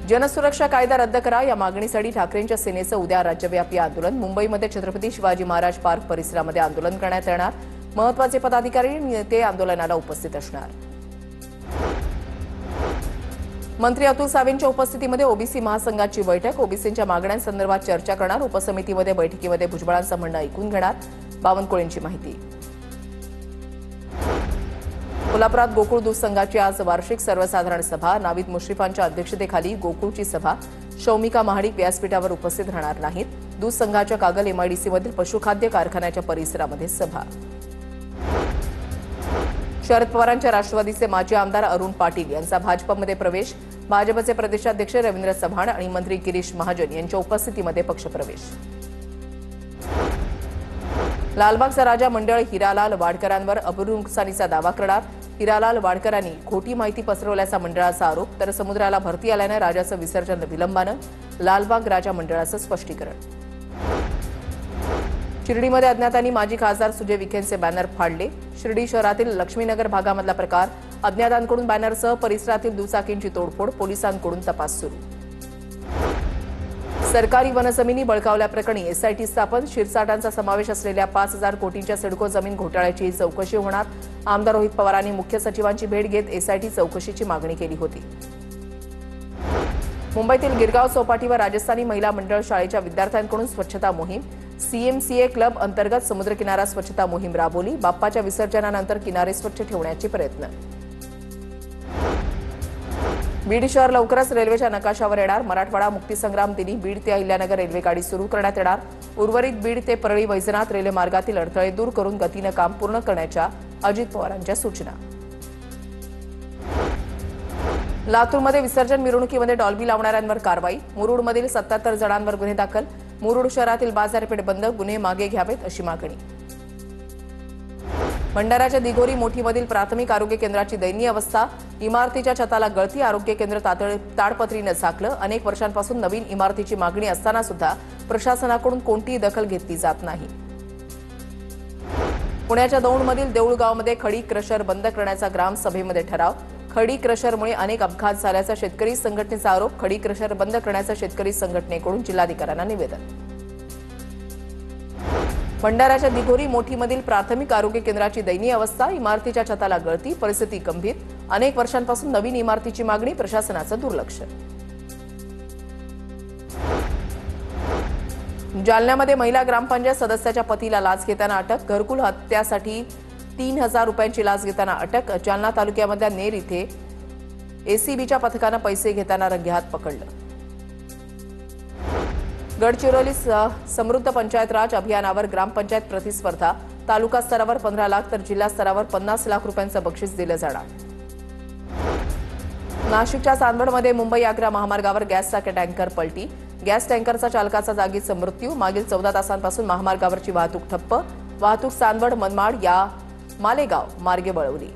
जनसुरक्षा कायदा रद्द करा या मागणीसाठी ठाकरेंच्या सेनेचं उद्या राज्यव्यापी आंदोलन। मुंबईमध्ये छत्रपती शिवाजी महाराज पार्क परिसरामध्ये आंदोलन करण्यात येणार। महत्त्वाचे पदाधिकारी आणि नेते आंदोलनाला उपस्थित असणार। मंत्री अतुल सावेंच्या उपस्थितीमध्ये ओबीसी महासंघाची बैठक। ओबीसींच्या मागण्यांसंदर्भात चर्चा करणार। उपसमितीमध्ये बैठकीमध्ये भुजबळांचं म्हणणं ऐकून घेणार। बावनकुळेंची माहिती। कोल्हापुरात गोकुळ दूध संघाची आज वार्षिक सर्वसाधारण सभा। नावीद मुश्रीफांच्या अध्यक्षतेखाली गोकुळची सभा। शौमिका महाडिक व्यासपीठावर उपस्थित राहणार नाहीत। दूध संघाच्या कागल एमआयडीसीमधील पशुखाद्य कारखान्याच्या परिसरामध्ये सभा। शरद पवारांच्या राष्ट्रवादीचे माजी आमदार अरुण पाटील यांचा भाजपमध्ये प्रवेश। भाजपचे प्रदेशाध्यक्ष रवींद्र चव्हाण आणि मंत्री गिरीश महाजन यांच्या उपस्थितीमध्ये पक्षप्रवेश। लालबागचा राजा मंडळ हिरालाल वाडकरांवर अपूर्व नुकसानीचा दावा करणार। हिरालाल वाडकरांनी खोटी माहिती पसरवल्याचा मंडळाचा आरोप। तर समुद्राला भरती आल्यानं राजाचं विसर्जन विलंबानं। लालबाग राजा मंडळाचं स्पष्टीकरण। शिर्डीमध्ये अज्ञातांनी माजी खासदार सुजय विखेंचे बॅनर फाडले। शिर्डी शहरातील लक्ष्मीनगर भागामधला प्रकार। अज्ञातांकडून बॅनरसह परिसरातील दुचाकींची तोडफोड। पोलिसांकडून तपास सुरू। सरकारी वनजमिनी बळकावल्याप्रकरणी एसआयटी स्थापन। शिरसाटांचा समावेश असलेल्या 5,000 कोटींच्या सिडको जमीन घोटाळ्याची चौकशी होणार। आमदार रोहित पवारांनी मुख्य सचिवांची भेट घेत एसआयटी चौकशीची मागणी केली होती। मुंबईतील गिरगाव चौपाटीवर राजस्थानी महिला मंडळ शाळेच्या विद्यार्थ्यांकडून स्वच्छता मोहीम। सीएमसीए क्लब अंतर्गत समुद्रकिनारा स्वच्छता मोहीम राबवली। बाप्पाच्या विसर्जनानंतर किनारे स्वच्छ ठेवण्याचे प्रयत्न। बीड शहर लवकरच रेल्वेच्या नकाशावर येणार। मराठवाडा मुक्तीसंग्राम दिनी बीड ते अहिल्यानगर रेल्वेगाडी सुरू करण्यात येणार। उर्वरित बीड ते परळी वैजनाथ रेल्वे मार्गातील अडथळे दूर करून गतीनं काम पूर्ण करण्याच्या अजित पवारांच्या सूचना। लातूरमध्ये विसर्जन मिरवणुकीमध्ये डॉल्बी लावणाऱ्यांवर कारवाई। मुरुडमधील 77 जणांवर गुन्हे दाखल। मुरुड शहरातील बाजारपेठ बंद। गुन्हे मागे घ्यावेत अशी मागणी। भंडाऱ्याच्या दिघोरी मोठीमधील प्राथमिक आरोग्य केंद्राची दयनीय अवस्था। इमारतीच्या छताला गळती। आरोग्य केंद्र ताडपत्रीनं झाकलं। अनेक वर्षांपासून नवीन इमारतीची मागणी असताना सुद्धा प्रशासनाकडून कोणतीही दखल घेतली जात नाही। पुण्याच्या दौंडमधील देऊळगावमध्ये खडी क्रशर बंद करण्याचा ग्रामसभेमध्ये ठराव। खडी क्रशरमुळे अनेक अपघात झाल्याचा शेतकरी संघटनेचा आरोप। खडी क्रशर बंद करण्याचा शेतकरी संघटनेकडून जिल्हाधिकाऱ्यांना निवेदन। भंडाऱ्याच्या दिघोरी मोठीमधील प्राथमिक आरोग्य केंद्राची दयनीय अवस्था। इमारतीच्या छताला गळती। परिस्थिती गंभीर। अनेक वर्षांपासून नवीन इमारतीची मागणी। प्रशासनाचं दुर्लक्ष। जालन्यामध्ये महिला ग्रामपंचायत सदस्याच्या पतीला लाच घेताना अटक। घरकुल हत्यासाठी 3,000 रुपयांची लाच घेताना अटक। जालना तालुक्यामधल्या नेर इथे एसीबीच्या पथकानं पैसे घेताना रंगेहात पकडलं। गडचिरोली समृद्ध पंचायत राज अभियानावर ग्रामपंचायत प्रतिस्पर्धा। तालुका स्तरावर 15 लाख तर जिल्हा स्तरावर 50 लाख रुपयांचं बक्षीस दिलं जाणार। नाशिकच्या चांदवडमध्ये मुंबई आग्रा महामार्गावर गॅसचा टँकर पलटी। गॅस टँकरचा चालकाचा जागीच मृत्यू। मागील 14 तासांपासून महामार्गावरची वाहतूक ठप्प। वाहतूक चांदवड मनमाड या मालेगाव मार्गे वळवली।